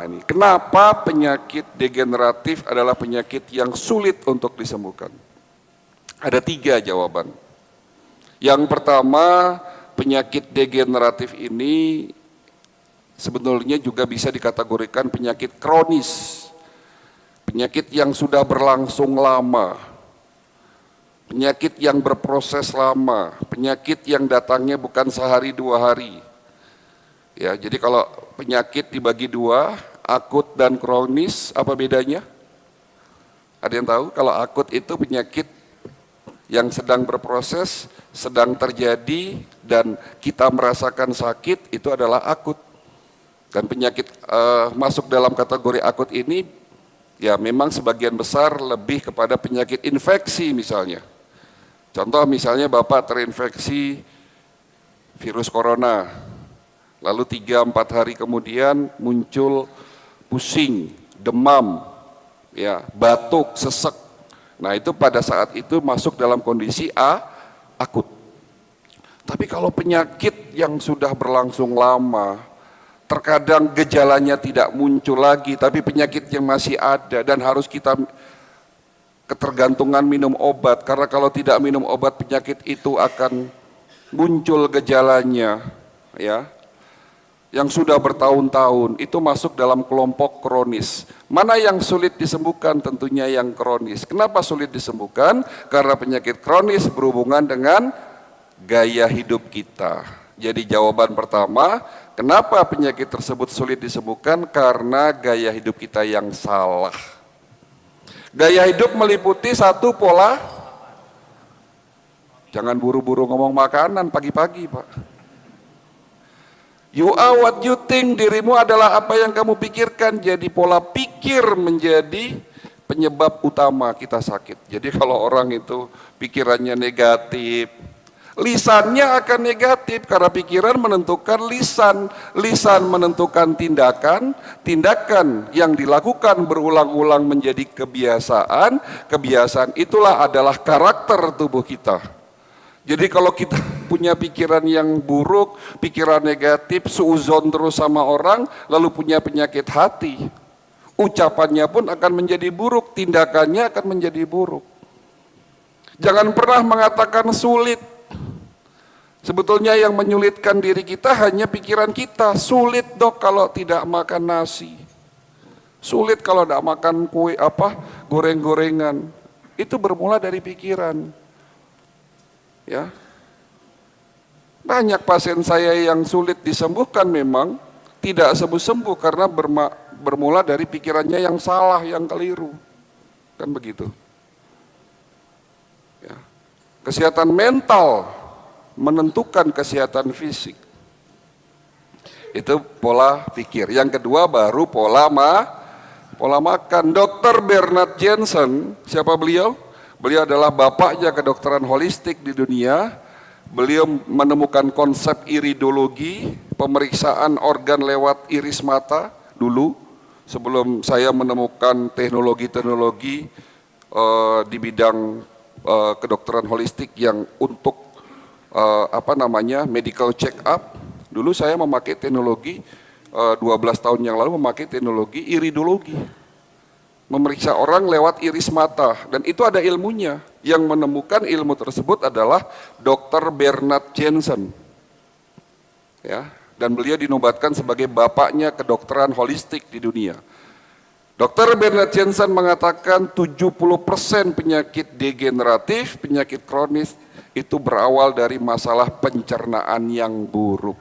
ini, kenapa penyakit degeneratif adalah penyakit yang sulit untuk disembuhkan? Ada 3 jawaban. Yang pertama, penyakit degeneratif ini sebetulnya juga bisa dikategorikan penyakit kronis. Penyakit yang sudah berlangsung lama, penyakit yang berproses lama, penyakit yang datangnya bukan sehari 2 hari. Ya, jadi kalau penyakit dibagi 2, akut dan kronis, apa bedanya? Ada yang tahu? Kalau akut itu penyakit yang sedang berproses, sedang terjadi, dan kita merasakan sakit, itu adalah akut. Dan penyakit masuk dalam kategori akut ini, ya memang sebagian besar lebih kepada penyakit infeksi misalnya. Contoh misalnya Bapak terinfeksi virus corona, lalu 3-4 hari kemudian muncul pusing, demam, ya, batuk, sesek. Nah itu pada saat itu masuk dalam kondisi akut. Tapi kalau penyakit yang sudah berlangsung lama, terkadang gejalanya tidak muncul lagi, tapi penyakitnya masih ada dan harus kita ketergantungan minum obat, karena kalau tidak minum obat penyakit itu akan muncul gejalanya, ya, yang sudah bertahun-tahun, itu masuk dalam kelompok kronis. Mana yang sulit disembuhkan? Tentunya yang kronis. Kenapa sulit disembuhkan? Karena penyakit kronis berhubungan dengan gaya hidup kita. Jadi jawaban pertama, kenapa penyakit tersebut sulit disembuhkan? Karena gaya hidup kita yang salah. Gaya hidup meliputi 1 pola. Jangan buru-buru ngomong makanan pagi-pagi, Pak. You are what you think, dirimu adalah apa yang kamu pikirkan. Jadi pola pikir menjadi penyebab utama kita sakit. Jadi kalau orang itu pikirannya negatif, lisannya akan negatif, karena pikiran menentukan lisan, lisan menentukan tindakan, tindakan yang dilakukan berulang-ulang menjadi kebiasaan, kebiasaan itulah adalah karakter tubuh kita. Jadi kalau kita punya pikiran yang buruk, pikiran negatif, suuzon terus sama orang, lalu punya penyakit hati, ucapannya pun akan menjadi buruk, tindakannya akan menjadi buruk. Jangan pernah mengatakan sulit. Sebetulnya yang menyulitkan diri kita hanya pikiran kita. Sulit dok kalau tidak makan nasi. Sulit kalau tidak makan kue goreng-gorengan. Itu bermula dari pikiran. Ya, banyak pasien saya yang sulit disembuhkan memang tidak sembuh-sembuh karena bermula dari pikirannya yang salah, yang keliru, kan begitu. Ya. Kesehatan mental menentukan kesehatan fisik. Itu pola pikir. Yang kedua baru pola makan. Dr. Bernard Jensen, siapa beliau? Beliau adalah bapaknya kedokteran holistik di dunia. Beliau menemukan konsep iridologi, pemeriksaan organ lewat iris mata dulu, sebelum saya menemukan teknologi-teknologi di bidang kedokteran holistik yang untuk medical check up. Dulu saya memakai teknologi 12 tahun yang lalu memakai teknologi iridologi. Memeriksa orang lewat iris mata, dan itu ada ilmunya. Yang menemukan ilmu tersebut adalah Dr. Bernard Jensen, ya, dan beliau dinobatkan sebagai bapaknya kedokteran holistik di dunia. Dr. Bernard Jensen mengatakan 70% penyakit degeneratif, penyakit kronis itu berawal dari masalah pencernaan yang buruk.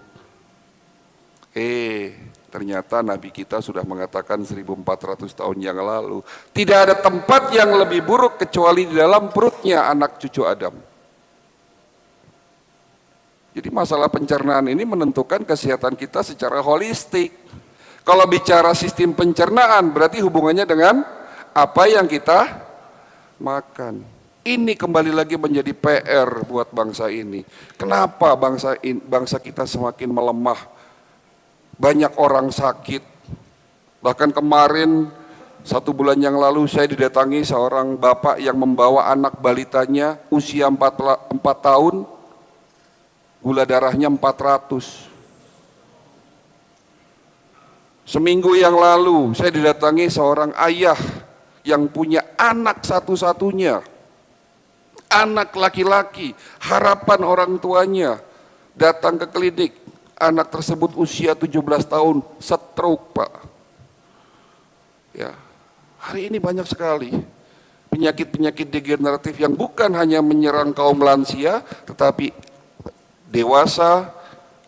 Ternyata Nabi kita sudah mengatakan 1400 tahun yang lalu, tidak ada tempat yang lebih buruk kecuali di dalam perutnya anak cucu Adam. Jadi masalah pencernaan ini menentukan kesehatan kita secara holistik. Kalau bicara sistem pencernaan berarti hubungannya dengan apa yang kita makan. Ini kembali lagi menjadi PR buat bangsa ini. Kenapa bangsa kita semakin melemah? Banyak orang sakit. Bahkan kemarin 1 bulan yang lalu saya didatangi seorang bapak yang membawa anak balitanya usia 4 tahun, gula darahnya 400. Seminggu yang lalu saya didatangi seorang ayah yang punya anak satu-satunya, anak laki-laki, harapan orang tuanya, datang ke klinik. Anak tersebut usia 17 tahun, stroke, Pak. Ya, hari ini banyak sekali penyakit-penyakit degeneratif yang bukan hanya menyerang kaum lansia, tetapi dewasa,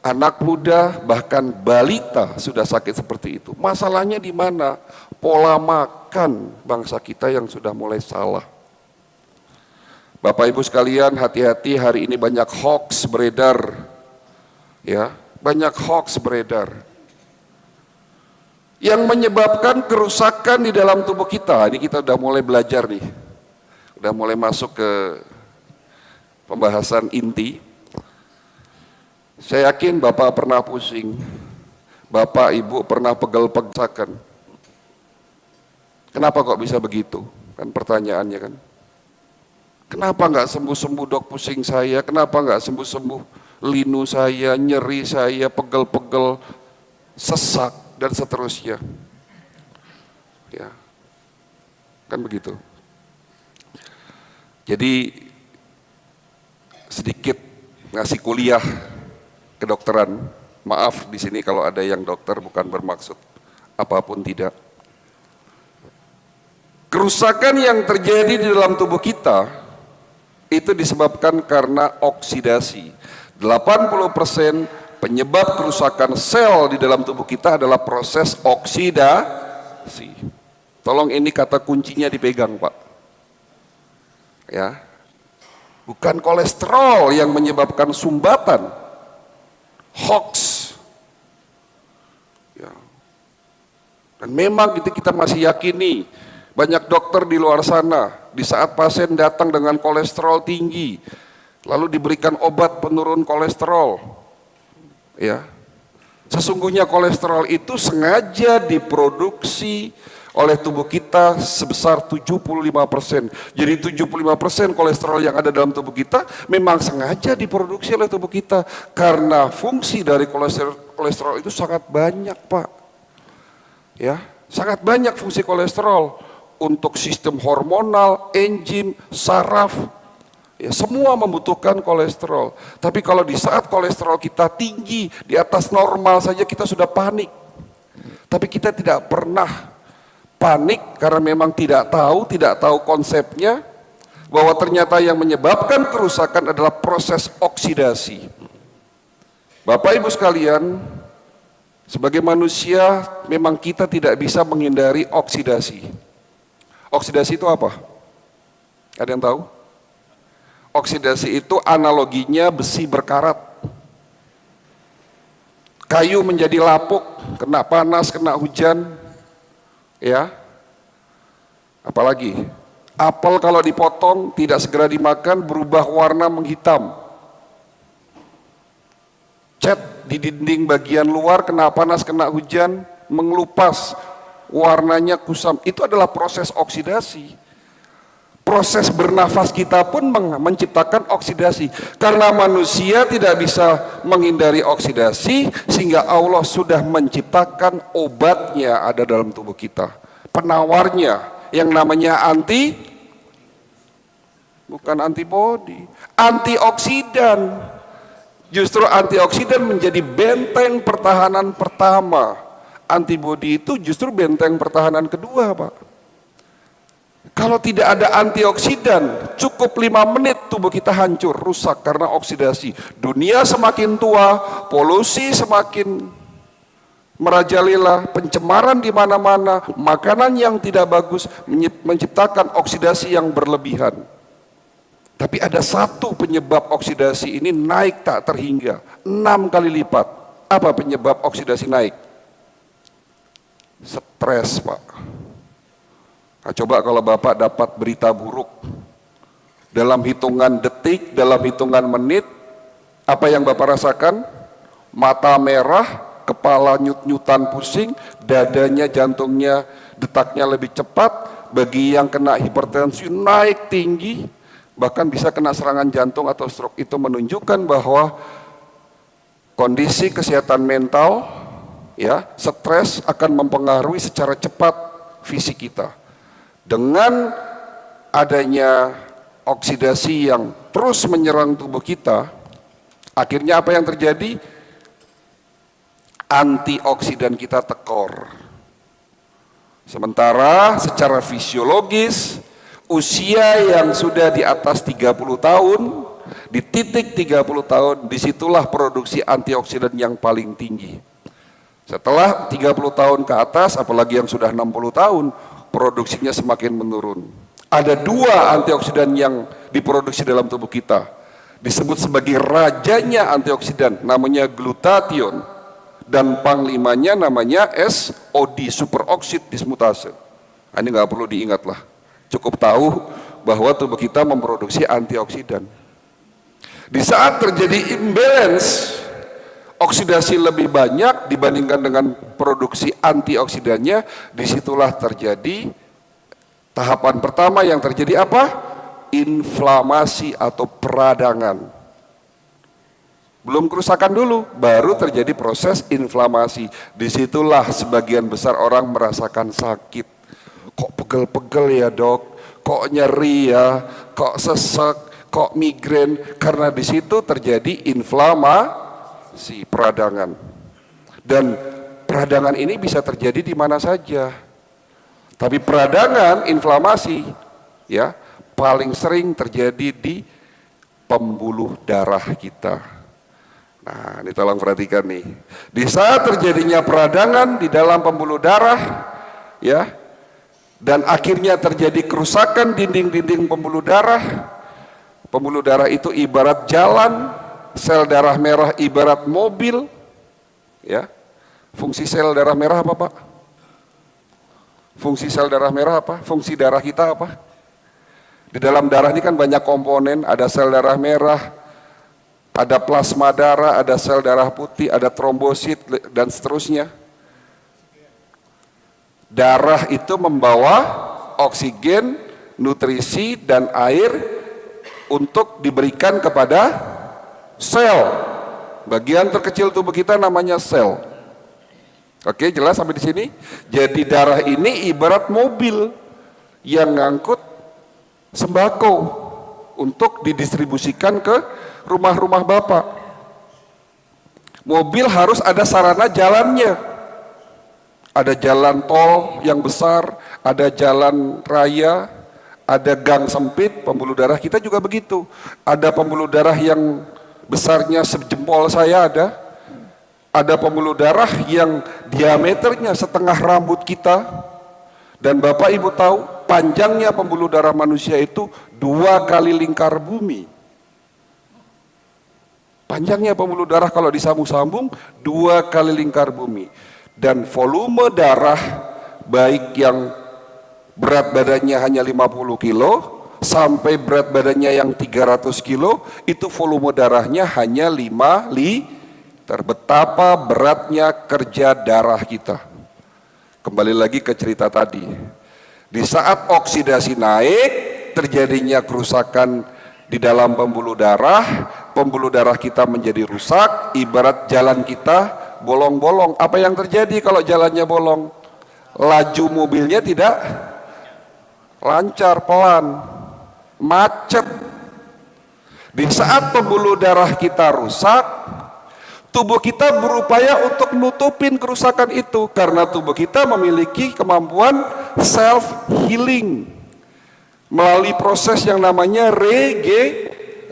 anak muda, bahkan balita sudah sakit seperti itu. Masalahnya di mana? Pola makan bangsa kita yang sudah mulai salah. Bapak Ibu sekalian, hati-hati, hari ini banyak hoax beredar. Ya, banyak hoax beredar yang menyebabkan kerusakan di dalam tubuh kita. Ini kita udah mulai belajar nih. Udah mulai masuk ke pembahasan inti. Saya yakin Bapak pernah pusing, Bapak Ibu pernah pegel-pegakan. Kenapa kok bisa begitu? Kan pertanyaannya kan. Kenapa nggak sembuh-sembuh dok pusing saya? Kenapa nggak sembuh-sembuh linu saya, nyeri saya, pegel-pegel, sesak dan seterusnya? Ya, kan begitu. Jadi sedikit ngasih kuliah kedokteran. Maaf di sini kalau ada yang dokter, bukan bermaksud apapun, tidak. Kerusakan yang terjadi di dalam tubuh kita itu disebabkan karena oksidasi. 80% penyebab kerusakan sel di dalam tubuh kita adalah proses oksidasi. Tolong ini kata kuncinya dipegang, Pak. Ya. Bukan kolesterol yang menyebabkan sumbatan. Hoax. Ya. Dan memang kita masih yakini banyak dokter di luar sana, di saat pasien datang dengan kolesterol tinggi, lalu diberikan obat penurun kolesterol. Ya. Sesungguhnya kolesterol itu sengaja diproduksi oleh tubuh kita sebesar 75%. Jadi 75% kolesterol yang ada dalam tubuh kita memang sengaja diproduksi oleh tubuh kita, karena fungsi dari kolesterol itu sangat banyak, Pak. Ya, sangat banyak fungsi kolesterol untuk sistem hormonal, enzim, saraf. Ya, semua membutuhkan kolesterol. Tapi kalau di saat kolesterol kita tinggi, di atas normal saja kita sudah panik. Tapi kita tidak pernah panik karena memang tidak tahu konsepnya, bahwa ternyata yang menyebabkan kerusakan adalah proses oksidasi. Bapak Ibu sekalian, sebagai manusia memang kita tidak bisa menghindari oksidasi. Oksidasi itu apa? Ada yang tahu? Oksidasi itu analoginya besi berkarat. Kayu menjadi lapuk, kena panas, kena hujan. Ya. Apalagi apel kalau dipotong tidak segera dimakan berubah warna menghitam. Cat di dinding bagian luar kena panas, kena hujan, mengelupas, warnanya kusam. Itu adalah proses oksidasi. Proses bernafas kita pun menciptakan oksidasi. Karena manusia tidak bisa menghindari oksidasi, sehingga Allah sudah menciptakan obatnya ada dalam tubuh kita. Penawarnya yang namanya bukan antibodi, antioksidan. Justru antioksidan menjadi benteng pertahanan pertama. Antibodi itu justru benteng pertahanan kedua, Pak. Kalau tidak ada antioksidan, cukup 5 menit tubuh kita hancur, rusak karena oksidasi. Dunia semakin tua, polusi semakin merajalela, pencemaran di mana-mana, makanan yang tidak bagus menciptakan oksidasi yang berlebihan. Tapi ada satu penyebab oksidasi ini naik tak terhingga, 6 kali lipat. Apa penyebab oksidasi naik? Stres, Pak. Nah, coba kalau Bapak dapat berita buruk dalam hitungan detik, dalam hitungan menit, apa yang Bapak rasakan? Mata merah, kepala nyut-nyutan pusing, dadanya, jantungnya, detaknya lebih cepat. Bagi yang kena hipertensi naik tinggi, bahkan bisa kena serangan jantung atau stroke. Itu menunjukkan bahwa kondisi kesehatan mental ya, stres akan mempengaruhi secara cepat fisik kita. Dengan adanya oksidasi yang terus menyerang tubuh kita, akhirnya apa yang terjadi? Antioksidan kita tekor. Sementara secara fisiologis, usia yang sudah di atas 30 tahun, di titik 30 tahun, disitulah produksi antioksidan yang paling tinggi. Setelah 30 tahun ke atas, apalagi yang sudah 60 tahun, produksinya semakin menurun. Ada dua antioksidan yang diproduksi dalam tubuh kita, disebut sebagai rajanya antioksidan, namanya glutathione, dan panglimanya namanya SOD, superoksid dismutase. Ini nggak perlu diingat lah, cukup tahu bahwa tubuh kita memproduksi antioksidan. Di saat terjadi imbalance, oksidasi lebih banyak dibandingkan dengan produksi antioksidannya, disitulah terjadi tahapan pertama yang terjadi apa? Inflamasi atau peradangan. Belum kerusakan dulu, baru terjadi proses inflamasi. Disitulah sebagian besar orang merasakan sakit. Kok pegel-pegel ya dok? Kok nyeri ya? Kok sesek? Kok migrain? Karena di situ terjadi inflamasi, peradangan. Dan peradangan ini bisa terjadi di mana saja. Tapi peradangan, inflamasi, ya, paling sering terjadi di pembuluh darah kita. Nah, ini tolong perhatikan nih. Di saat terjadinya peradangan di dalam pembuluh darah, ya, dan akhirnya terjadi kerusakan dinding-dinding pembuluh darah. Pembuluh darah itu ibarat jalan, sel darah merah ibarat mobil, ya. Fungsi sel darah merah apa, Pak? Fungsi sel darah merah apa? Fungsi darah kita apa? Di dalam darah ini kan banyak komponen, ada sel darah merah, ada plasma darah, ada sel darah putih, ada trombosit, dan seterusnya. Darah itu membawa oksigen, nutrisi, dan air untuk diberikan kepada sel. Bagian terkecil tubuh kita namanya sel. Oke, jelas sampai di sini? Jadi darah ini ibarat mobil yang ngangkut sembako untuk didistribusikan ke rumah-rumah Bapak. Mobil harus ada sarana jalannya. Ada jalan tol yang besar, ada jalan raya, ada gang sempit. Pembuluh darah kita juga begitu. Ada pembuluh darah yang besarnya sejempol saya ada pembuluh darah yang diameternya setengah rambut kita. Dan Bapak Ibu tahu, panjangnya pembuluh darah manusia itu 2 kali lingkar bumi. Panjangnya pembuluh darah kalau disambung-sambung 2 kali lingkar bumi. Dan volume darah, baik yang berat badannya hanya 50 kilo sampai berat badannya yang 300 kilo, itu volume darahnya hanya 5 liter. Betapa beratnya kerja darah kita. Kembali lagi ke cerita tadi. Di saat oksidasi naik, terjadinya kerusakan di dalam pembuluh darah kita menjadi rusak, ibarat jalan kita bolong-bolong. Apa yang terjadi kalau jalannya bolong? Laju mobilnya tidak lancar, pelan, macet. Di saat pembuluh darah kita rusak, tubuh kita berupaya untuk nutupin kerusakan itu, karena tubuh kita memiliki kemampuan self healing melalui proses yang namanya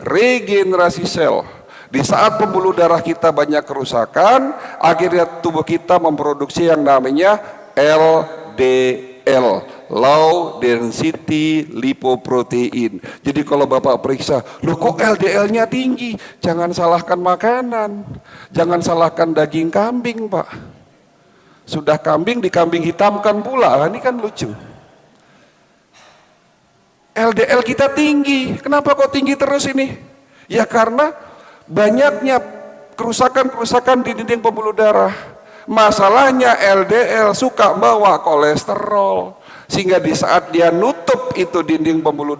regenerasi sel. Di saat pembuluh darah kita banyak kerusakan, akhirnya tubuh kita memproduksi yang namanya LDL, low density lipoprotein. Jadi kalau Bapak periksa, loh kok LDL-nya tinggi? Jangan salahkan makanan, jangan salahkan daging kambing, Pak. Sudah kambing dikambing hitamkan pula, ini kan lucu. LDL kita tinggi, kenapa kok tinggi terus ini? Ya karena banyaknya kerusakan-kerusakan di dinding pembuluh darah. Masalahnya LDL suka bawa kolesterol, sehingga di saat dia nutup itu dinding pembuluh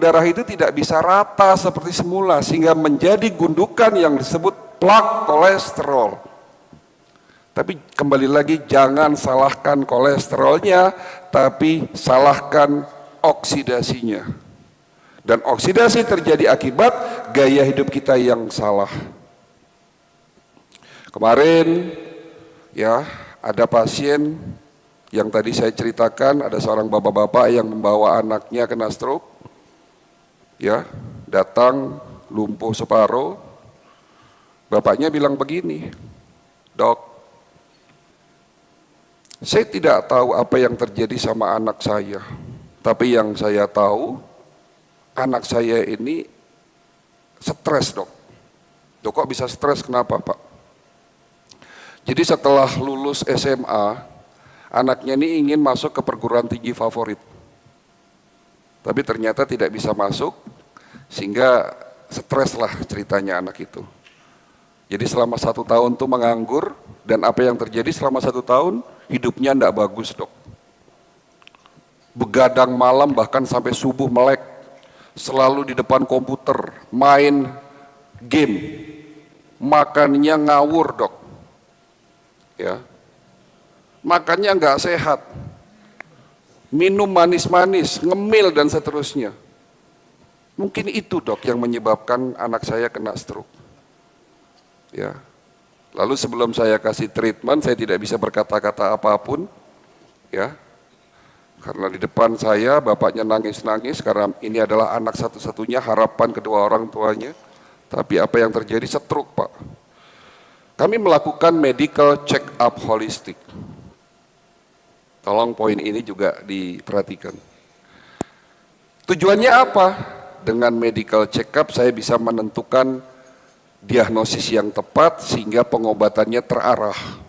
darah itu tidak bisa rata seperti semula, sehingga menjadi gundukan yang disebut plak kolesterol. Tapi kembali lagi, jangan salahkan kolesterolnya, tapi salahkan oksidasinya. Dan oksidasi terjadi akibat gaya hidup kita yang salah. Kemarin ya ada pasien yang tadi saya ceritakan, ada seorang bapak-bapak yang membawa anaknya kena stroke, ya datang lumpuh separuh. Bapaknya bilang begini, "Dok, saya tidak tahu apa yang terjadi sama anak saya, tapi yang saya tahu anak saya ini stres, Dok." "Dok, kok bisa stres? Kenapa, Pak?" Jadi setelah lulus SMA, anaknya ini ingin masuk ke perguruan tinggi favorit, tapi ternyata tidak bisa masuk, sehingga stres lah ceritanya anak itu. Jadi selama 1 tahun tuh menganggur, dan apa yang terjadi selama 1 tahun, hidupnya tidak bagus, Dok. Begadang malam bahkan sampai subuh melek, selalu di depan komputer, main game, makannya ngawur, Dok. Ya, makannya nggak sehat, minum manis-manis, ngemil dan seterusnya. Mungkin itu, Dok, yang menyebabkan anak saya kena stroke. Ya, lalu sebelum saya kasih treatment, saya tidak bisa berkata-kata apapun, ya, karena di depan saya bapaknya nangis-nangis, karena ini adalah anak satu-satunya, harapan kedua orang tuanya. Tapi apa yang terjadi? Stroke, Pak. Kami melakukan medical check up holistik. Tolong poin ini juga diperhatikan. Tujuannya apa? Dengan medical check up saya bisa menentukan diagnosis yang tepat sehingga pengobatannya terarah.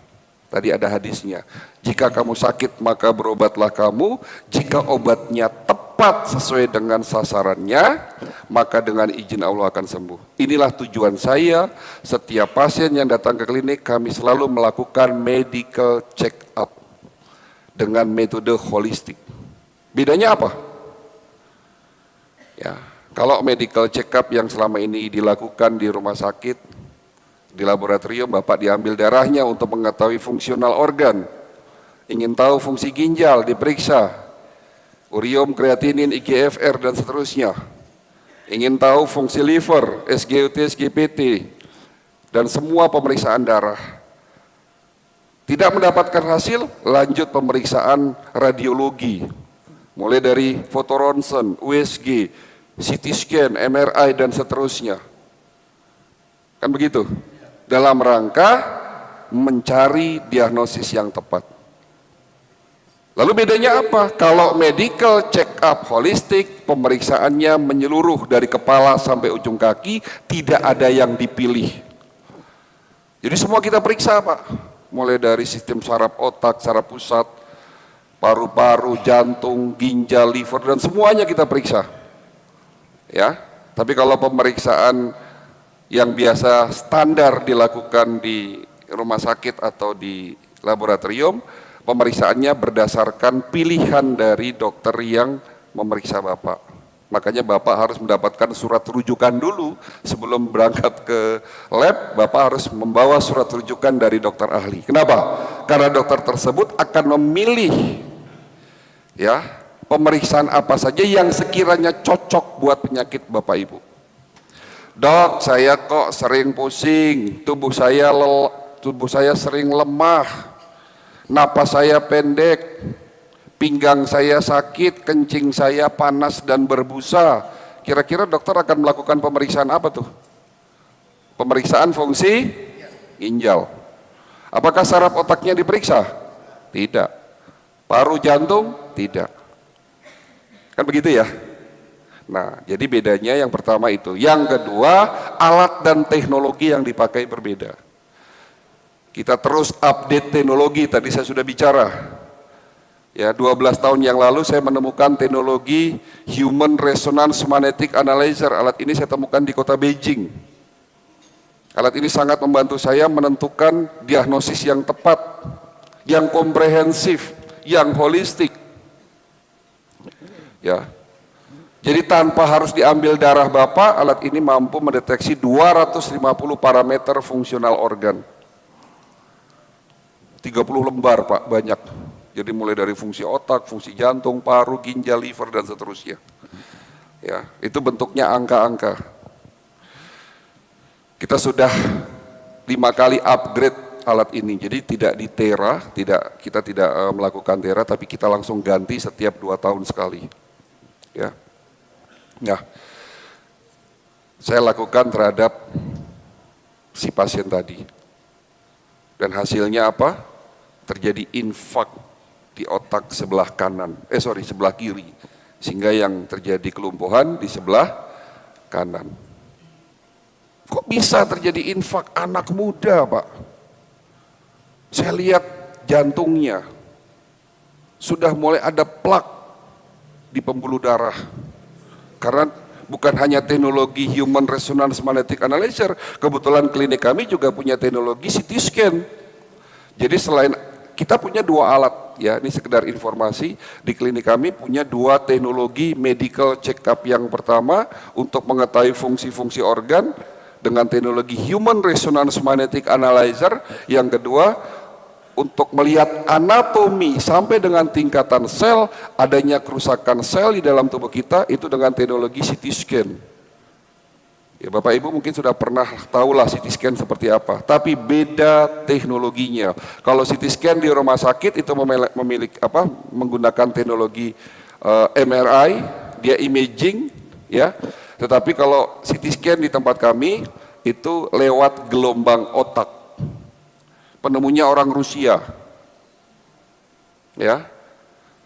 Tadi ada hadisnya, jika kamu sakit maka berobatlah kamu, jika obatnya tepat sesuai dengan sasarannya, maka dengan izin Allah akan sembuh. Inilah tujuan saya, setiap pasien yang datang ke klinik kami selalu melakukan medical check up dengan metode holistik. Bedanya apa? Ya, kalau medical check up yang selama ini dilakukan di rumah sakit, di laboratorium, Bapak diambil darahnya untuk mengetahui fungsional organ, ingin tahu fungsi ginjal, diperiksa, urium, kreatinin, IGFR dan seterusnya, ingin tahu fungsi liver, SGOT, SGPT, dan semua pemeriksaan darah. Tidak mendapatkan hasil, lanjut pemeriksaan radiologi, mulai dari fotoronsen, USG, CT scan, MRI dan seterusnya. Kan begitu? Dalam rangka mencari diagnosis yang tepat. Lalu bedanya apa? Kalau medical check up holistik, pemeriksaannya menyeluruh dari kepala sampai ujung kaki, tidak ada yang dipilih. Jadi semua kita periksa, Pak. Mulai dari sistem saraf otak, saraf pusat, paru-paru, jantung, ginjal, liver, dan semuanya kita periksa. Ya, tapi kalau pemeriksaan yang biasa standar dilakukan di rumah sakit atau di laboratorium, pemeriksaannya berdasarkan pilihan dari dokter yang memeriksa Bapak. Makanya Bapak harus mendapatkan surat rujukan dulu sebelum berangkat ke lab. Bapak harus membawa surat rujukan dari dokter ahli. Kenapa? Karena dokter tersebut akan memilih, ya, pemeriksaan apa saja yang sekiranya cocok buat penyakit Bapak Ibu. "Dok, saya kok sering pusing, tubuh saya sering lemah, napas saya pendek, pinggang saya sakit, kencing saya panas dan berbusa." Kira-kira dokter akan melakukan pemeriksaan apa tuh? Pemeriksaan fungsi ginjal. Apakah saraf otaknya diperiksa? Tidak. Paru, jantung? Tidak. Kan begitu ya? Nah, jadi bedanya yang pertama itu. Yang kedua, alat dan teknologi yang dipakai berbeda. Kita terus update teknologi, tadi saya sudah bicara. Ya, 12 tahun yang lalu saya menemukan teknologi Human Resonance Magnetic Analyzer. Alat ini saya temukan di kota Beijing. Alat ini sangat membantu saya menentukan diagnosis yang tepat, yang komprehensif, yang holistik. Ya, jadi tanpa harus diambil darah Bapak, alat ini mampu mendeteksi 250 parameter fungsional organ. 30 lembar Pak, banyak. Jadi mulai dari fungsi otak, fungsi jantung, paru, ginjal, liver, dan seterusnya. Ya, itu bentuknya angka-angka. Kita sudah 5 kali upgrade alat ini, jadi tidak di tera, kita tidak melakukan tera, tapi kita langsung ganti setiap 2 tahun sekali. Ya, nah, saya lakukan terhadap si pasien tadi, dan hasilnya apa? Terjadi infak di otak sebelah kanan, sebelah kiri, sehingga yang terjadi kelumpuhan di sebelah kanan. Kok bisa terjadi infak anak muda, Pak? Saya lihat jantungnya sudah mulai ada plak di pembuluh darah. Karena bukan hanya teknologi Human Resonance Magnetic Analyzer, kebetulan klinik kami juga punya teknologi CT scan. Jadi selain kita punya 2 alat, ya ini sekedar informasi, di klinik kami punya 2 teknologi medical check up. Yang pertama untuk mengetahui fungsi-fungsi organ dengan teknologi Human Resonance Magnetic Analyzer, yang kedua untuk melihat anatomi sampai dengan tingkatan sel, adanya kerusakan sel di dalam tubuh kita, itu dengan teknologi CT scan. Ya, Bapak Ibu mungkin sudah pernah tahulah CT scan seperti apa, tapi beda teknologinya. Kalau CT scan di rumah sakit itu menggunakan teknologi MRI, dia imaging, ya. Tetapi kalau CT scan di tempat kami itu lewat gelombang otak. Penemunya orang Rusia. Ya.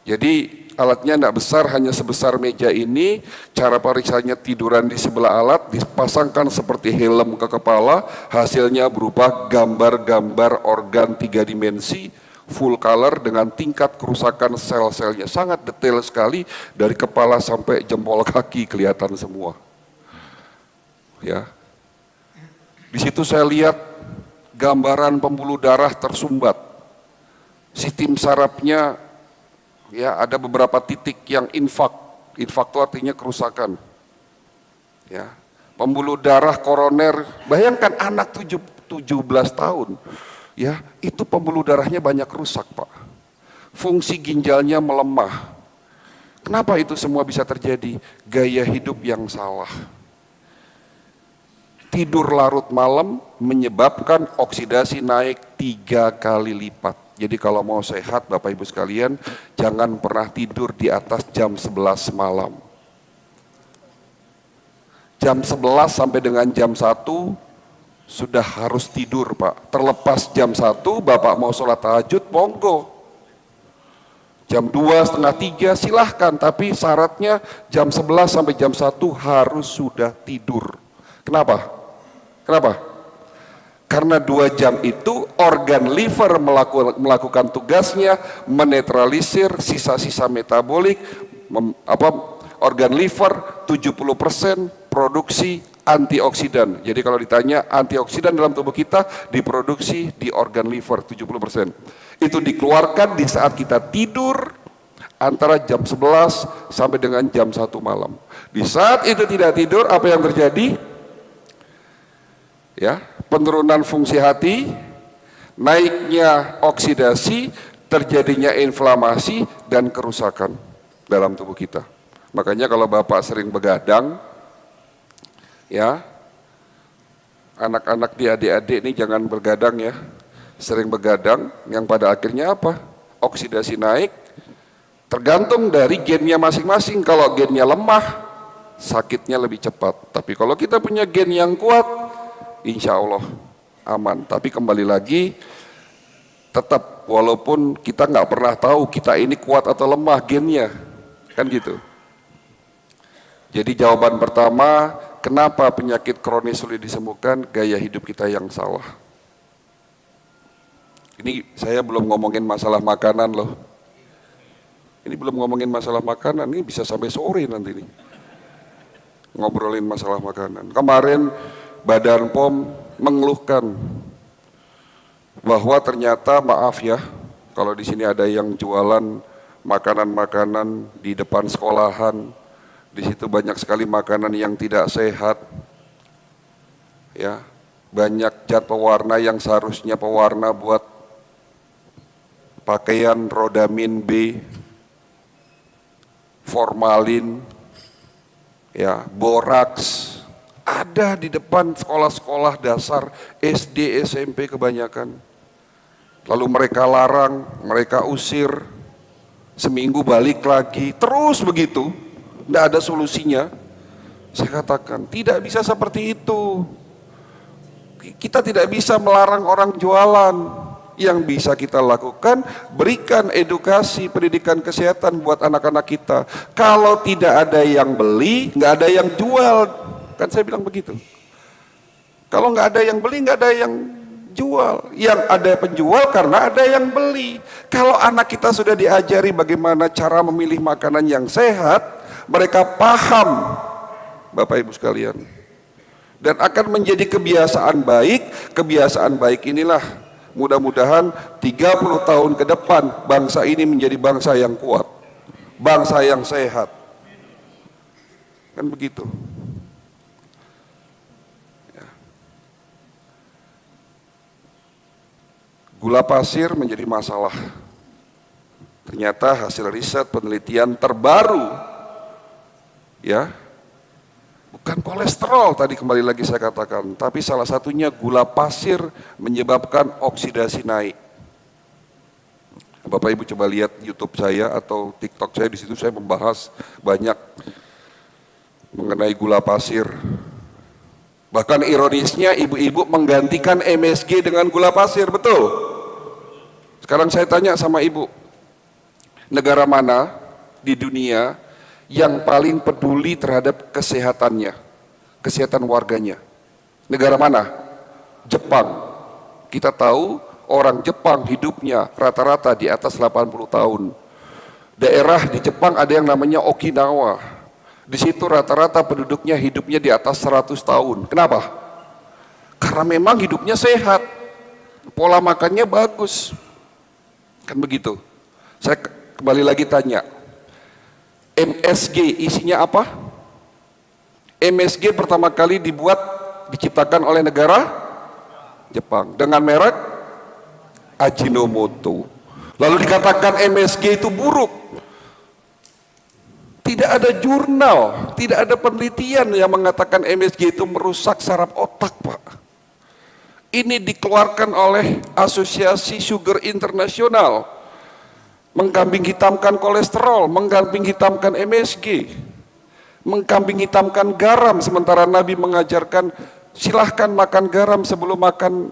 Jadi alatnya tidak besar, hanya sebesar meja ini. Cara periksanya tiduran di sebelah alat, dipasangkan seperti helm ke kepala, hasilnya berupa gambar-gambar organ 3 dimensi, full color dengan tingkat kerusakan sel-selnya. Sangat detail sekali, dari kepala sampai jempol kaki kelihatan semua. Ya. Di situ saya lihat gambaran pembuluh darah tersumbat. Sistem sarafnya, ya, ada beberapa titik yang infak. Infak itu artinya kerusakan. Ya. Pembuluh darah koroner, bayangkan anak 17 tahun, ya, itu pembuluh darahnya banyak rusak, Pak. Fungsi ginjalnya melemah. Kenapa itu semua bisa terjadi? Gaya hidup yang salah. Tidur larut malam menyebabkan oksidasi naik 3 kali lipat. Jadi kalau mau sehat Bapak Ibu sekalian, jangan pernah tidur di atas jam 11 malam. Jam 11 sampai dengan jam 1 sudah harus tidur, Pak. Terlepas jam 1 Bapak mau sholat tahajud, monggo. Jam 2, setengah 3 silahkan, tapi syaratnya jam 11 sampai jam 1 harus sudah tidur. Kenapa? Kenapa? Karena 2 jam itu organ liver melakukan tugasnya, menetralisir sisa-sisa metabolik, organ liver 70% produksi antioksidan. Jadi kalau ditanya antioksidan dalam tubuh kita diproduksi di organ liver 70%. Itu dikeluarkan di saat kita tidur antara jam 11 sampai dengan jam 1 malam. Di saat itu tidak tidur, apa yang terjadi? Ya, penurunan fungsi hati, naiknya oksidasi, terjadinya inflamasi dan kerusakan dalam tubuh kita. Makanya kalau Bapak sering begadang, ya, anak-anak di adik-adik ini jangan bergadang ya, sering begadang, yang pada akhirnya apa? Oksidasi naik, tergantung dari gennya masing-masing. Kalau gennya lemah, sakitnya lebih cepat. Tapi kalau kita punya gen yang kuat, insya Allah aman. Tapi kembali lagi, tetap walaupun kita nggak pernah tahu kita ini kuat atau lemah gennya, kan gitu. Jadi jawaban pertama, kenapa penyakit kronis sulit disembuhkan? Gaya hidup kita yang salah. Ini saya belum ngomongin masalah makanan loh. Ini belum ngomongin masalah makanan, ini bisa sampai sore nanti nih. Ngobrolin masalah makanan. Kemarin Badan POM mengeluhkan bahwa ternyata, maaf ya, kalau di sini ada yang jualan makanan-makanan di depan sekolahan, di situ banyak sekali makanan yang tidak sehat, ya, banyak zat pewarna yang seharusnya pewarna buat pakaian rodamin B, formalin, ya, boraks, ada di depan sekolah-sekolah dasar, SD, SMP kebanyakan. Lalu mereka larang, mereka usir, seminggu balik lagi, terus begitu, tidak ada solusinya. Saya katakan, tidak bisa seperti itu. Kita tidak bisa melarang orang jualan. Yang bisa kita lakukan, berikan edukasi, pendidikan kesehatan buat anak-anak kita. Kalau tidak ada yang beli, nggak ada yang jual. Kan saya bilang begitu. Kalau nggak ada yang beli, nggak ada yang jual. Yang ada penjual karena ada yang beli. Kalau anak kita sudah diajari bagaimana cara memilih makanan yang sehat, mereka paham, Bapak Ibu sekalian. Dan akan menjadi kebiasaan baik inilah mudah-mudahan 30 tahun ke depan bangsa ini menjadi bangsa yang kuat, bangsa yang sehat. Kan begitu. Ya. Gula pasir menjadi masalah. Ternyata hasil riset penelitian terbaru, ya, bukan kolesterol tadi kembali lagi saya katakan, tapi salah satunya gula pasir menyebabkan oksidasi naik. Bapak Ibu coba lihat YouTube saya atau TikTok saya, di situ saya membahas banyak mengenai gula pasir. Bahkan ironisnya ibu-ibu menggantikan MSG dengan gula pasir, betul? Sekarang saya tanya sama ibu, negara mana di dunia yang paling peduli terhadap kesehatannya, kesehatan warganya? Negara mana? Jepang. Kita tahu orang Jepang hidupnya rata-rata di atas 80 tahun. Daerah di Jepang ada yang namanya Okinawa. Di situ rata-rata penduduknya hidupnya di atas 100 tahun. Kenapa? Karena memang hidupnya sehat, pola makannya bagus. Kan begitu. Saya kembali lagi tanya, MSG isinya apa? MSG pertama kali diciptakan oleh negara Jepang dengan merek Ajinomoto. Lalu dikatakan MSG itu buruk. Tidak ada jurnal, tidak ada penelitian yang mengatakan MSG itu merusak saraf otak, Pak. Ini dikeluarkan oleh Asosiasi Sugar Internasional, mengkambing hitamkan kolesterol, mengkambing hitamkan MSG, mengkambing hitamkan garam, sementara Nabi mengajarkan silahkan makan garam sebelum makan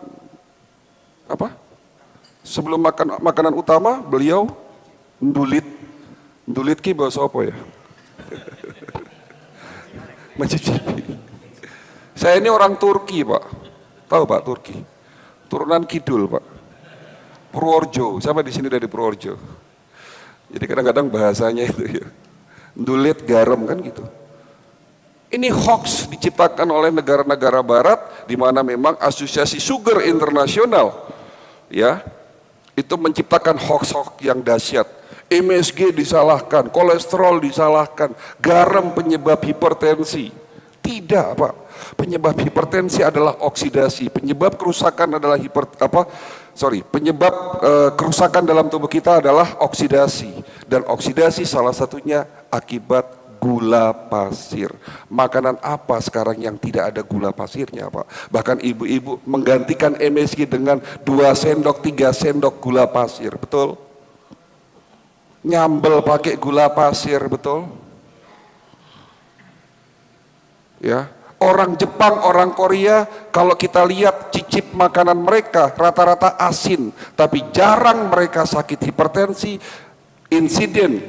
apa? Sebelum makan makanan utama, beliau ndulit. Ndulit ki bahasa apa ya? Mencicipi. Saya ini orang Turki, Pak. Tahu Pak, Turki? Turunan kidul, Pak. Purworejo, siapa di sini dari Purworejo? Jadi kadang-kadang bahasanya itu ya, ndulit garam kan gitu. Ini hoax diciptakan oleh negara-negara barat, di mana memang Asosiasi Sugar Internasional, ya, itu menciptakan hoax-hoax yang dahsyat. MSG disalahkan, kolesterol disalahkan, garam penyebab hipertensi. Tidak, Pak. Penyebab hipertensi adalah oksidasi. Penyebab kerusakan adalah penyebab kerusakan dalam tubuh kita adalah oksidasi. Dan oksidasi salah satunya akibat gula pasir. Makanan apa sekarang yang tidak ada gula pasirnya, Pak? Bahkan ibu-ibu menggantikan MSG dengan 2 sendok, 3 sendok gula pasir, betul? Nyambel pakai gula pasir, betul? Ya, orang Jepang, orang Korea, kalau kita lihat cicip makanan mereka rata-rata asin, tapi jarang mereka sakit hipertensi. Insiden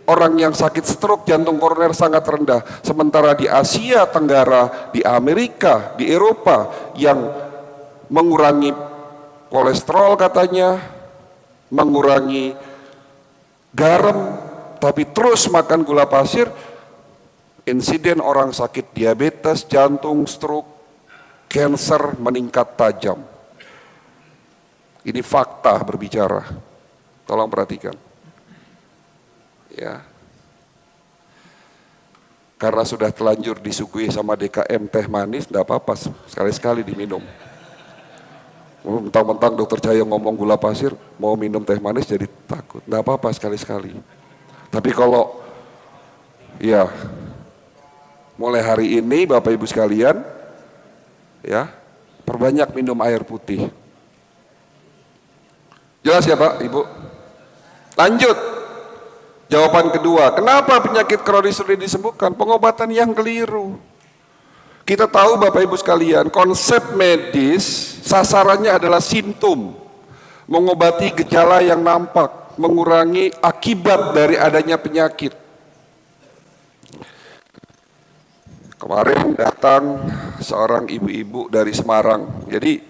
orang yang sakit stroke, jantung koroner sangat rendah. Sementara di Asia Tenggara, di Amerika, di Eropa, yang mengurangi kolesterol katanya, mengurangi garam, tapi terus makan gula pasir, insiden orang sakit diabetes, jantung, stroke, cancer meningkat tajam. Ini fakta berbicara. Tolong perhatikan. Ya. Karena sudah telanjur disuguhi sama DKM teh manis, enggak apa-apa, sekali-sekali diminum. Mentang-mentang dokter Cahyo ngomong gula pasir, mau minum teh manis jadi takut. Nggak apa-apa sekali-sekali. Tapi kalau, ya, mulai hari ini Bapak Ibu sekalian, ya, perbanyak minum air putih. Jelas ya Pak, Ibu? Lanjut. Jawaban kedua, kenapa penyakit kronis sulit disembuhkan? Pengobatan yang keliru. Kita tahu Bapak Ibu sekalian, konsep medis sasarannya adalah simptom, mengobati gejala yang nampak, mengurangi akibat dari adanya penyakit. Kemarin datang seorang ibu-ibu dari Semarang. Jadi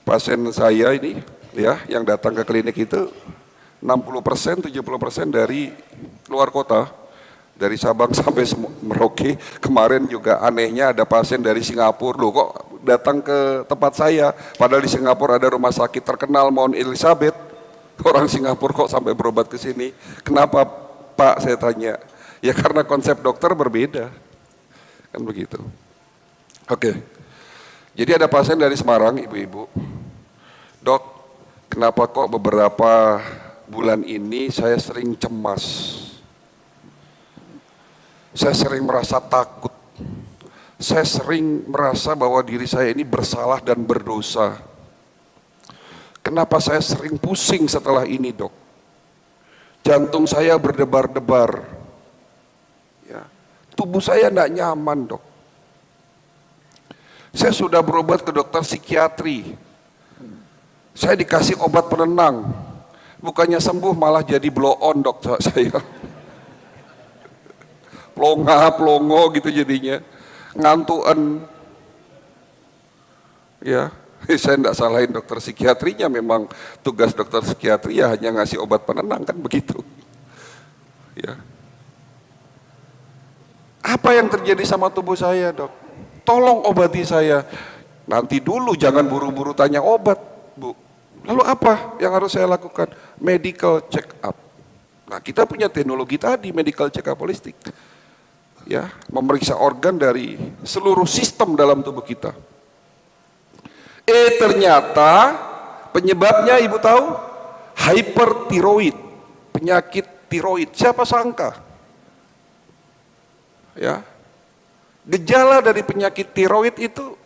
pasien saya ini ya yang datang ke klinik itu 60%, 70% dari luar kota. Dari Sabang sampai Merauke. Kemarin juga anehnya ada pasien dari Singapura, loh kok datang ke tempat saya, padahal di Singapura ada rumah sakit terkenal Mount Elizabeth. Orang Singapura kok sampai berobat ke sini. Kenapa Pak, saya tanya? Ya karena konsep dokter berbeda, kan begitu. Oke, jadi ada pasien dari Semarang, ibu-ibu. Dok, kenapa kok beberapa bulan ini saya sering cemas? Saya sering merasa takut. Saya sering merasa bahwa diri saya ini bersalah dan berdosa. Kenapa saya sering pusing setelah ini, Dok? Jantung saya berdebar-debar. Ya. Tubuh saya tidak nyaman, Dok. Saya sudah berobat ke dokter psikiatri. Saya dikasih obat penenang. Bukannya sembuh malah jadi blow on, Dok, saya. Plongo gitu jadinya, ngantuan. Ya, saya tidak salahin dokter psikiatrinya, memang tugas dokter psikiatri ya hanya ngasih obat penenang, kan begitu. Ya. Apa yang terjadi sama tubuh saya, Dok? Tolong obati saya. Nanti dulu, jangan buru-buru tanya obat, Bu. Lalu apa yang harus saya lakukan? Medical check up. Nah, kita punya teknologi tadi, medical check up holistik. Ya, memeriksa organ dari seluruh sistem dalam tubuh kita. Ternyata penyebabnya Ibu tahu? Hypertiroid, penyakit tiroid. Siapa sangka? Ya. Gejala dari penyakit tiroid itu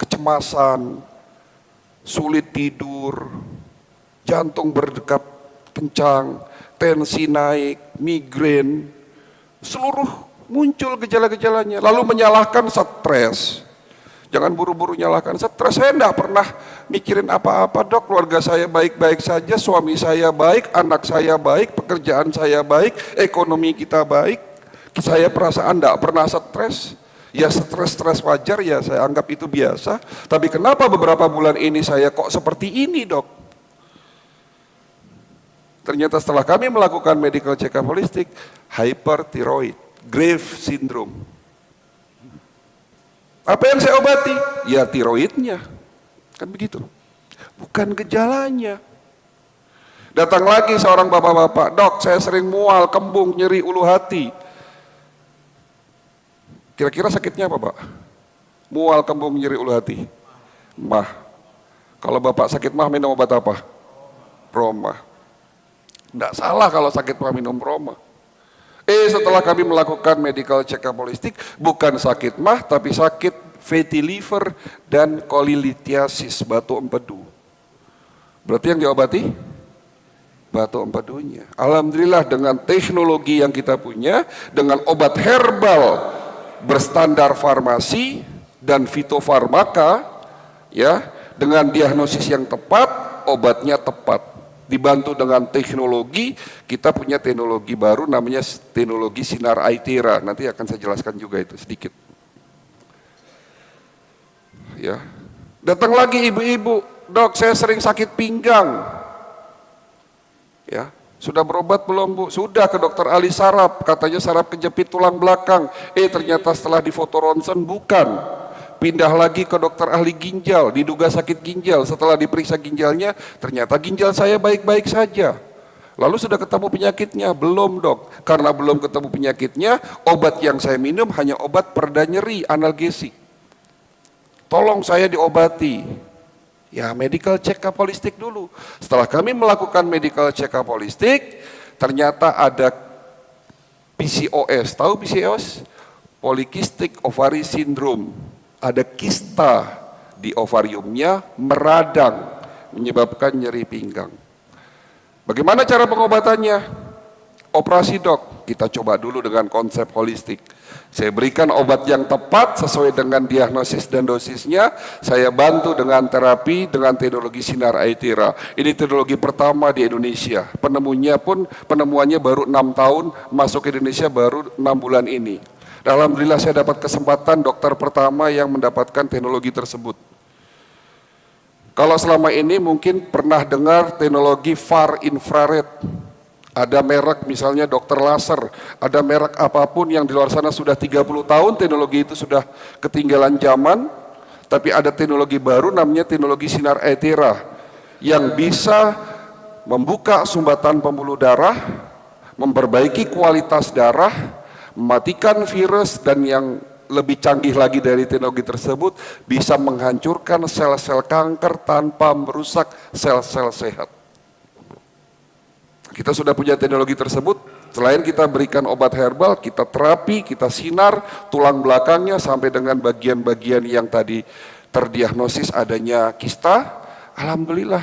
kecemasan, sulit tidur, jantung berdetak kencang, tensi naik, migrain, seluruh muncul gejala-gejalanya, lalu menyalahkan stres. Jangan buru-buru nyalahkan stres. Saya enggak pernah mikirin apa-apa, Dok. Keluarga saya baik-baik saja, suami saya baik, anak saya baik, pekerjaan saya baik, ekonomi kita baik. Saya perasaan enggak pernah stres. Ya stres-stres wajar, ya saya anggap itu biasa. Tapi kenapa beberapa bulan ini saya kok seperti ini, Dok? Ternyata setelah kami melakukan medical check up holistik, hypertiroid, Graves syndrome. Apa yang saya obati? Ya tiroidnya. Kan begitu. Bukan gejalanya. Datang lagi seorang bapak-bapak, Dok, saya sering mual, kembung, nyeri ulu hati. Kira-kira sakitnya apa, Pak? Mual, kembung, nyeri ulu hati. Mah. Kalau Bapak sakit mah minum obat apa? Roma. Tidak salah kalau sakit mah minum Roma. Setelah kami melakukan medical check up holistik, bukan sakit mah, tapi sakit fatty liver dan cholelithiasis, batu empedu. Berarti yang diobati? Batu empedunya. Alhamdulillah dengan teknologi yang kita punya, dengan obat herbal berstandar farmasi dan fitofarmaka, ya, dengan diagnosis yang tepat, obatnya tepat. Dibantu dengan teknologi, kita punya teknologi baru namanya teknologi sinar Aithera. Nanti akan saya jelaskan juga itu sedikit. Ya. Datang lagi ibu-ibu, Dok, saya sering sakit pinggang. Ya, sudah berobat belum, Bu? Sudah, ke dokter ahli saraf, katanya saraf kejepit tulang belakang. Ternyata setelah difoto ronsen bukan. Pindah lagi ke dokter ahli ginjal, diduga sakit ginjal. Setelah diperiksa ginjalnya, ternyata ginjal saya baik-baik saja. Lalu sudah ketemu penyakitnya? Belum, Dok. Karena belum ketemu penyakitnya, obat yang saya minum hanya obat pereda nyeri, analgesik. Tolong saya diobati. Ya medical check up holistik dulu. Setelah kami melakukan medical check up holistik, ternyata ada PCOS. Tahu PCOS? Polycystic Ovary Syndrome. Ada kista di ovariumnya meradang, menyebabkan nyeri pinggang. Bagaimana cara pengobatannya? Operasi dok, kita coba dulu dengan konsep holistik. Saya berikan obat yang tepat sesuai dengan diagnosis dan dosisnya. Saya bantu dengan terapi dengan teknologi sinar Aethera. Ini teknologi pertama di Indonesia. Penemuannya baru 6 tahun, masuk ke Indonesia baru 6 bulan ini. Alhamdulillah saya dapat kesempatan dokter pertama yang mendapatkan teknologi tersebut. Kalau selama ini mungkin pernah dengar teknologi far infrared. Ada merek misalnya dokter laser, ada merek apapun yang di luar sana sudah 30 tahun teknologi itu sudah ketinggalan zaman, tapi ada teknologi baru namanya teknologi sinar Aethera yang bisa membuka sumbatan pembuluh darah, memperbaiki kualitas darah, mematikan virus, dan yang lebih canggih lagi dari teknologi tersebut bisa menghancurkan sel-sel kanker tanpa merusak sel-sel sehat. Kita sudah punya teknologi tersebut, selain kita berikan obat herbal, kita terapi, kita sinar tulang belakangnya sampai dengan bagian-bagian yang tadi terdiagnosis adanya kista. Alhamdulillah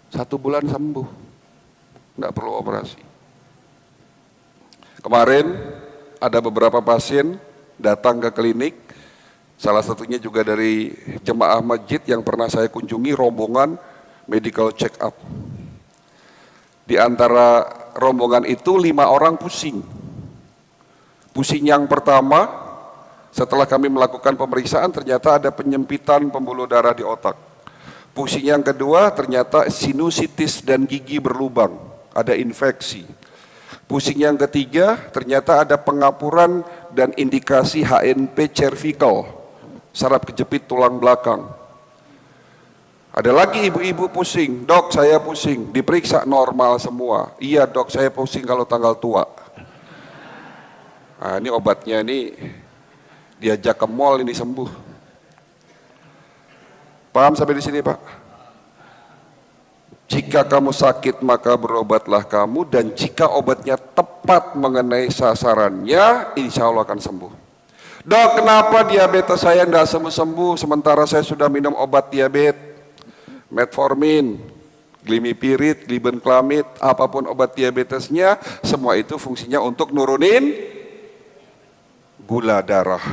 1 bulan sembuh, nggak perlu operasi. Kemarin ada beberapa pasien datang ke klinik, salah satunya juga dari jemaah masjid yang pernah saya kunjungi, rombongan medical check up. Di antara rombongan itu 5 orang pusing. Pusing yang pertama, setelah kami melakukan pemeriksaan ternyata ada penyempitan pembuluh darah di otak. Pusing yang kedua ternyata sinusitis dan gigi berlubang, ada infeksi. Pusing yang ketiga ternyata ada pengapuran dan indikasi HNP cervical, saraf kejepit tulang belakang. Ada lagi ibu-ibu pusing, dok saya pusing, diperiksa normal semua. Iya dok saya pusing kalau tanggal tua. Nah ini obatnya ini diajak ke mall ini sembuh. Paham sampai di sini Pak? Jika kamu sakit maka berobatlah kamu, dan jika obatnya tepat mengenai sasarannya, insya Allah akan sembuh. Dok kenapa diabetes saya tidak sembuh-sembuh sementara saya sudah minum obat diabetes? Metformin, glimipirid, glibenclamid, apapun obat diabetesnya, semua itu fungsinya untuk nurunin gula darah.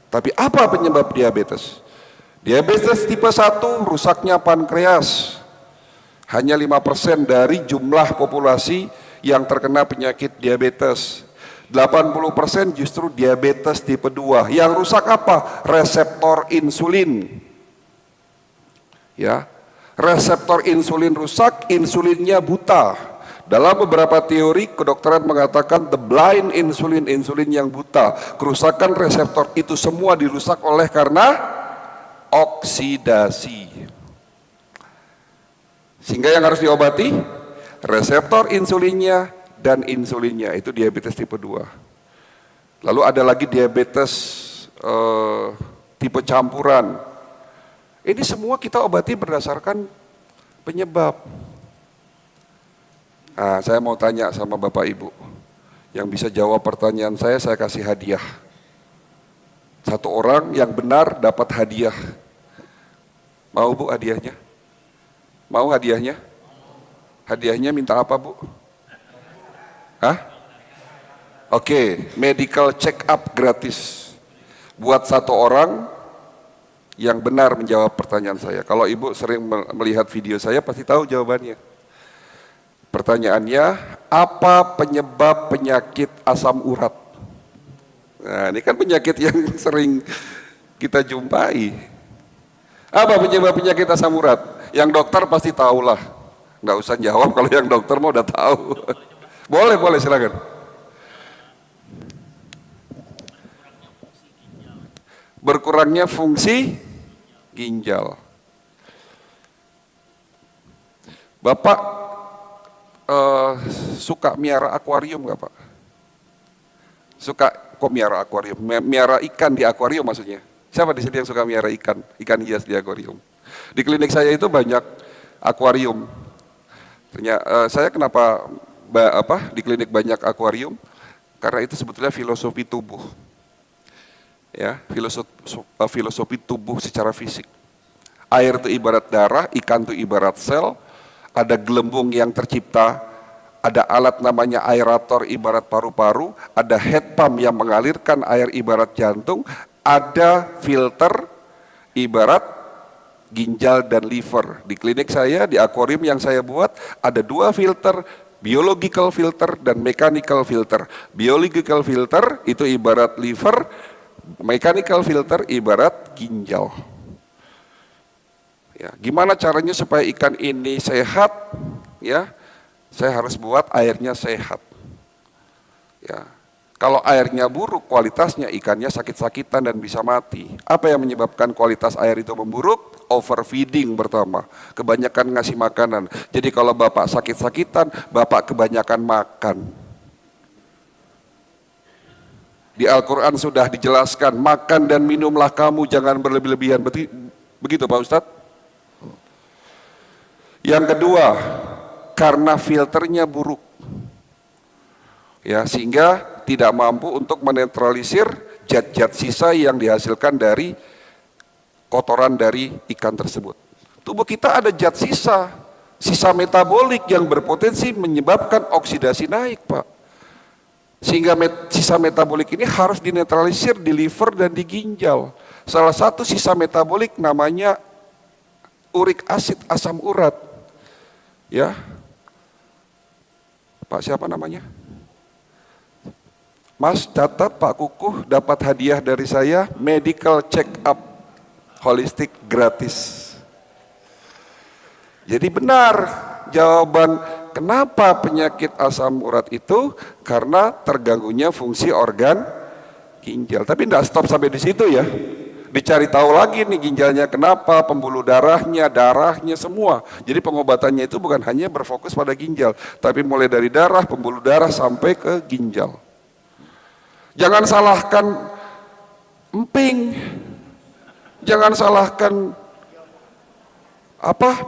Tapi apa penyebab diabetes? Diabetes tipe 1 rusaknya pankreas. Hanya 5% dari jumlah populasi yang terkena penyakit diabetes. 80% justru diabetes tipe 2. Yang rusak apa? Reseptor insulin. Ya. Reseptor insulin rusak, insulinnya buta. Dalam beberapa teori kedokteran mengatakan the blind insulin, insulin yang buta. Kerusakan reseptor itu semua dirusak oleh karena oksidasi. Sehingga yang harus diobati reseptor insulinnya dan insulinnya, itu diabetes tipe 2. Lalu ada lagi diabetes tipe campuran. Ini semua kita obati berdasarkan penyebab. Nah, saya mau tanya sama Bapak Ibu, yang bisa jawab pertanyaan saya kasih hadiah. 1 orang yang benar dapat hadiah. Mau Bu hadiahnya? Mau hadiahnya? Hadiahnya minta apa Bu? Hah? Oke, medical check up gratis. Buat 1 orang yang benar menjawab pertanyaan saya. Kalau Ibu sering melihat video saya pasti tahu jawabannya. Pertanyaannya, apa penyebab penyakit asam urat? Nah, ini kan penyakit yang sering kita jumpai. Apa penyebab penyakit asam urat? Yang dokter pasti tahulah. Nggak usah jawab kalau yang dokter mau udah tahu. Boleh silakan. Berkurangnya fungsi ginjal. Bapak suka miara akuarium nggak Pak? Suka kok miara akuarium? Miara ikan di akuarium maksudnya. Siapa di sini yang suka miara ikan hias di akuarium? Di klinik saya itu banyak akuarium. Saya kenapa di klinik banyak akuarium? Karena itu sebetulnya filosofi tubuh. Ya, filosofi tubuh secara fisik. Air itu ibarat darah, ikan itu ibarat sel, ada gelembung yang tercipta, ada alat namanya aerator ibarat paru-paru, ada head pump yang mengalirkan air ibarat jantung, ada filter ibarat ginjal dan liver. Di klinik saya, di akuarium yang saya buat, ada 2 filter, biological filter dan mechanical filter. Biological filter itu ibarat liver, mechanical filter ibarat ginjal. Ya, gimana caranya supaya ikan ini sehat? Ya, saya harus buat airnya sehat. Ya, kalau airnya buruk, kualitasnya ikannya sakit-sakitan dan bisa mati. Apa yang menyebabkan kualitas air itu memburuk? Overfeeding pertama, kebanyakan ngasih makanan. Jadi kalau Bapak sakit-sakitan, Bapak kebanyakan makan. Di Al-Quran sudah dijelaskan, makan dan minumlah kamu, jangan berlebih-lebihan. Begitu Pak Ustadz? Yang kedua, karena filternya buruk, ya, sehingga tidak mampu untuk menetralisir zat-zat sisa yang dihasilkan dari kotoran dari ikan tersebut. Tubuh kita ada zat sisa metabolik yang berpotensi menyebabkan oksidasi naik, Pak. Sehingga sisa metabolik ini harus dinetralisir di liver dan di ginjal. Salah satu sisa metabolik namanya uric acid, asam urat. Ya, Pak siapa namanya? Mas catat, Pak Kukuh dapat hadiah dari saya, medical check up holistik gratis. Jadi benar jawaban kenapa penyakit asam urat itu, karena terganggunya fungsi organ ginjal. Tapi tidak stop sampai di situ ya. Dicari tahu lagi nih ginjalnya kenapa, pembuluh darahnya semua. Jadi pengobatannya itu bukan hanya berfokus pada ginjal, tapi mulai dari darah, pembuluh darah sampai ke ginjal. Jangan salahkan emping, jangan salahkan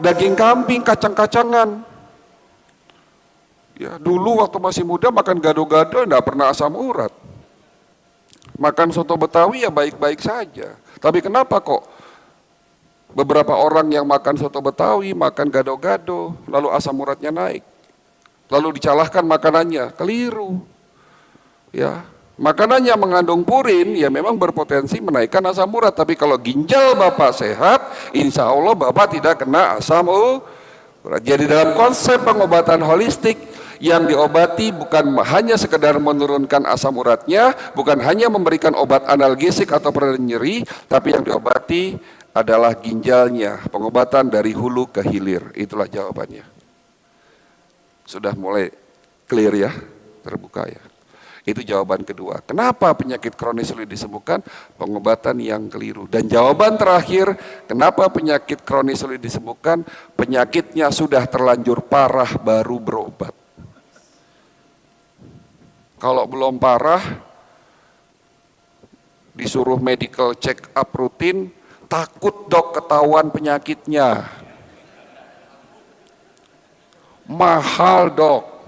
daging kambing, kacang-kacangan. Ya, dulu waktu masih muda makan gado-gado enggak pernah asam urat. Makan soto Betawi ya baik-baik saja. Tapi kenapa kok beberapa orang yang makan soto Betawi, makan gado-gado, lalu asam uratnya naik? Lalu dicalahkan makanannya, keliru. Ya, makanannya mengandung purin, ya memang berpotensi menaikkan asam urat. Tapi kalau ginjal Bapak sehat, insya Allah Bapak tidak kena asam urat. Jadi dalam konsep pengobatan holistik, yang diobati bukan hanya sekedar menurunkan asam uratnya, bukan hanya memberikan obat analgesik atau pereda nyeri, tapi yang diobati adalah ginjalnya, pengobatan dari hulu ke hilir. Itulah jawabannya. Sudah mulai clear ya, terbuka ya. Itu jawaban kedua. Kenapa penyakit kronis sulit disembuhkan? Pengobatan yang keliru. Dan jawaban terakhir, kenapa penyakit kronis sulit disembuhkan? Penyakitnya sudah terlanjur parah baru berobat. Kalau belum parah, disuruh medical check up rutin, takut dok ketahuan penyakitnya. Mahal dok,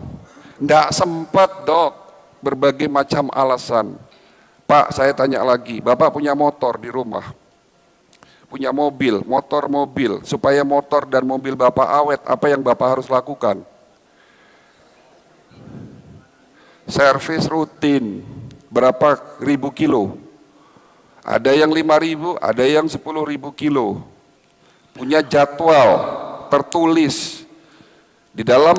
nggak sempat dok, berbagai macam alasan. Pak, saya tanya lagi, Bapak punya motor di rumah, punya mobil, mobil, supaya motor dan mobil Bapak awet, apa yang Bapak harus lakukan? Servis rutin, berapa ribu kilo? Ada yang 5.000, ada yang 10.000 kilo. Punya jadwal tertulis di dalam,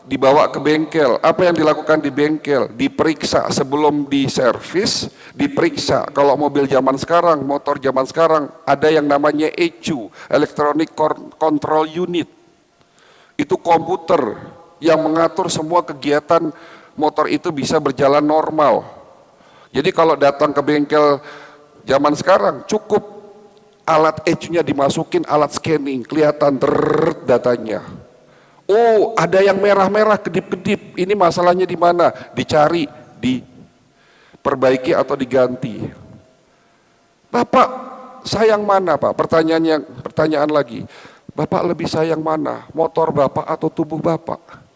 dibawa ke bengkel. Apa yang dilakukan di bengkel? Diperiksa sebelum diservis, diperiksa. Kalau mobil zaman sekarang, motor zaman sekarang, ada yang namanya ECU, Electronic Control Unit. Itu komputer yang mengatur semua kegiatan motor itu bisa berjalan normal. Jadi kalau datang ke bengkel zaman sekarang, cukup alat ECU-nya dimasukin, alat scanning, kelihatan datanya. Oh, ada yang merah-merah, kedip-kedip, ini masalahnya di mana? Dicari, diperbaiki atau diganti. Bapak sayang mana Pak? Pertanyaan lagi, Bapak lebih sayang mana? Motor Bapak atau tubuh Bapak?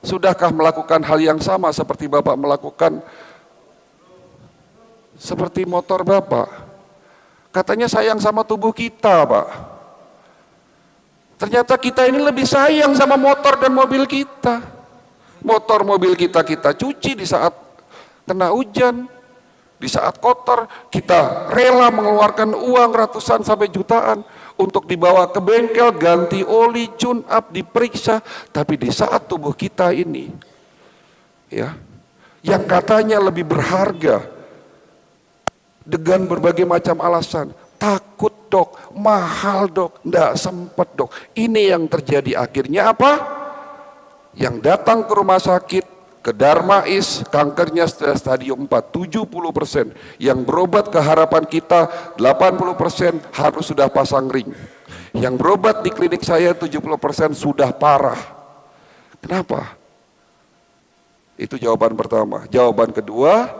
Sudahkah melakukan hal yang sama seperti Bapak melakukan seperti motor Bapak? Katanya sayang sama tubuh kita Pak. Ternyata kita ini lebih sayang sama motor dan mobil kita. Motor mobil kita cuci di saat kena hujan, di saat kotor, kita rela mengeluarkan uang ratusan sampai jutaan untuk dibawa ke bengkel, ganti oli, tune up, diperiksa. Tapi di saat tubuh kita ini, ya, yang katanya lebih berharga, dengan berbagai macam alasan, takut dok, mahal dok, enggak sempet dok. Ini yang terjadi akhirnya apa? Yang datang ke rumah sakit, ke Darmais, kankernya stadium 4, 70%. Yang berobat ke Harapan Kita, 80% harus sudah pasang ring. Yang berobat di klinik saya 70% sudah parah. Kenapa? Itu jawaban pertama. Jawaban kedua,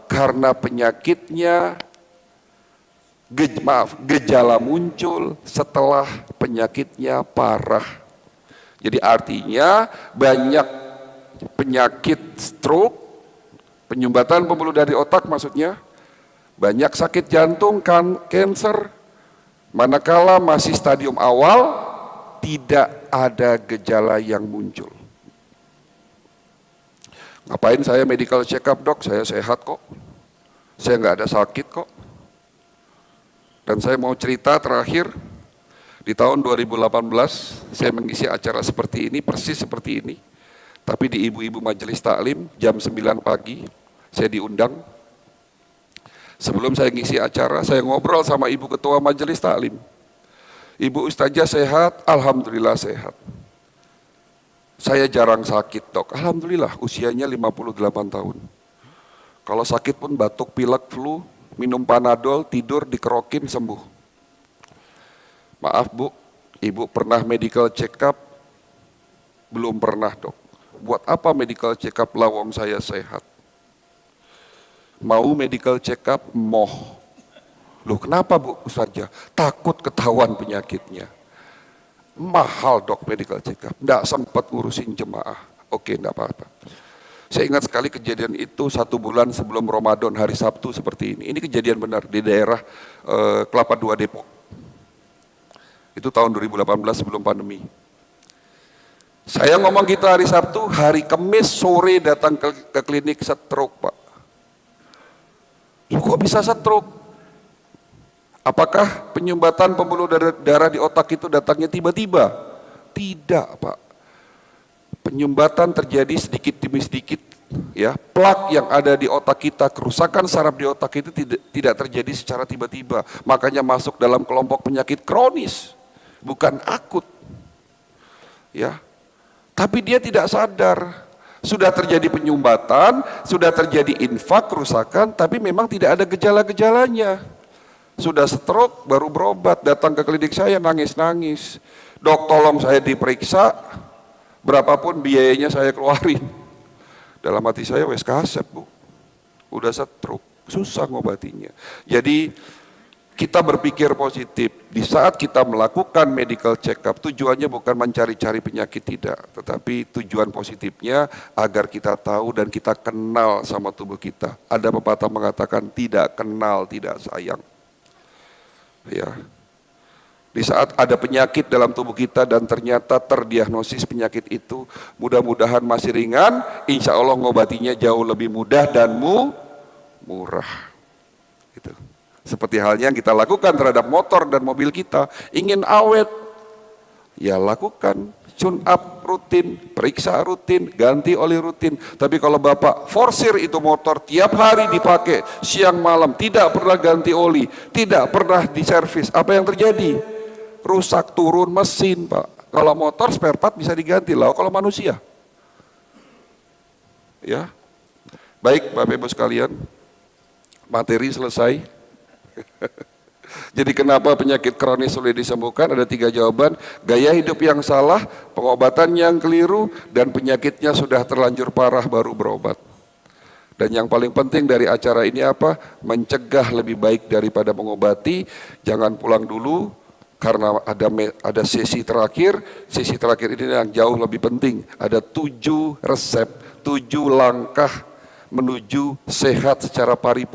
karena penyakitnya, gejala muncul setelah penyakitnya parah. Jadi artinya banyak penyakit stroke, penyumbatan pembuluh darah otak maksudnya, banyak sakit jantung, kanker, manakala masih stadium awal, tidak ada gejala yang muncul. Ngapain saya medical check up dok, saya sehat kok, saya nggak ada sakit kok. Dan saya mau cerita terakhir, di tahun 2018 saya mengisi acara seperti ini, persis seperti ini. Tapi di ibu-ibu majelis taklim jam 9 pagi saya diundang. Sebelum saya ngisi acara, saya ngobrol sama ibu ketua majelis taklim. Ibu ustazah sehat, alhamdulillah sehat. Saya jarang sakit dok, alhamdulillah usianya 58 tahun. Kalau sakit pun batuk, pilek, flu, minum Panadol, tidur, dikerokin, sembuh. Maaf bu, ibu pernah medical check up? Belum pernah dok. Buat apa medical check up lawang saya sehat? Mau medical check up? Moh. Loh kenapa bu Ustazah? Takut ketahuan penyakitnya. Mahal dok medical check up. Nggak sempat ngurusin jemaah. Oke enggak apa-apa. Saya ingat sekali kejadian itu 1 bulan sebelum Ramadan, hari Sabtu seperti ini. Ini kejadian benar di daerah Kelapa II Depok. Itu tahun 2018 sebelum pandemi. Saya ngomong gitu hari Sabtu, hari Kamis sore datang ke klinik stroke Pak. Loh, kok bisa stroke? Apakah penyumbatan pembuluh darah di otak itu datangnya tiba-tiba? Tidak Pak. Penyumbatan terjadi sedikit demi sedikit. Ya, plak yang ada di otak kita, kerusakan saraf di otak itu tidak terjadi secara tiba-tiba. Makanya masuk dalam kelompok penyakit kronis, bukan akut. Ya. Tapi dia tidak sadar, sudah terjadi penyumbatan, sudah terjadi infak, kerusakan, tapi memang tidak ada gejala-gejalanya. Sudah stroke, baru berobat, datang ke klinik saya nangis-nangis. Dok tolong saya diperiksa, berapapun biayanya saya keluarin. Dalam hati saya, wes kasep bu, udah stroke, susah ngobatinya. Jadi kita berpikir positif, di saat kita melakukan medical check up, tujuannya bukan mencari-cari penyakit tidak, tetapi tujuan positifnya agar kita tahu dan kita kenal sama tubuh kita. Ada pepatah mengatakan tidak kenal, tidak sayang. Ya. Di saat ada penyakit dalam tubuh kita dan ternyata terdiagnosis penyakit itu, mudah-mudahan masih ringan, insya Allah ngobatinya jauh lebih mudah dan murah. Gitu. Seperti halnya yang kita lakukan terhadap motor dan mobil kita, ingin awet, ya lakukan tune up rutin, periksa rutin, ganti oli rutin. Tapi kalau Bapak forsir itu motor tiap hari dipakai, siang malam, tidak pernah ganti oli, tidak pernah diservis, apa yang terjadi? Rusak, turun mesin Pak. Kalau motor spare part bisa diganti, lah kalau manusia. Ya, baik Bapak Ibu sekalian, materi selesai. Jadi kenapa penyakit kronis sulit disembuhkan? Ada 3 jawaban. Gaya hidup yang salah, pengobatan yang keliru, dan penyakitnya sudah terlanjur parah baru berobat. Dan yang paling penting dari acara ini apa? Mencegah lebih baik daripada mengobati. Jangan pulang dulu karena ada sesi terakhir. Sesi terakhir ini yang jauh lebih penting. Ada 7 resep, 7 langkah menuju sehat secara paripurna.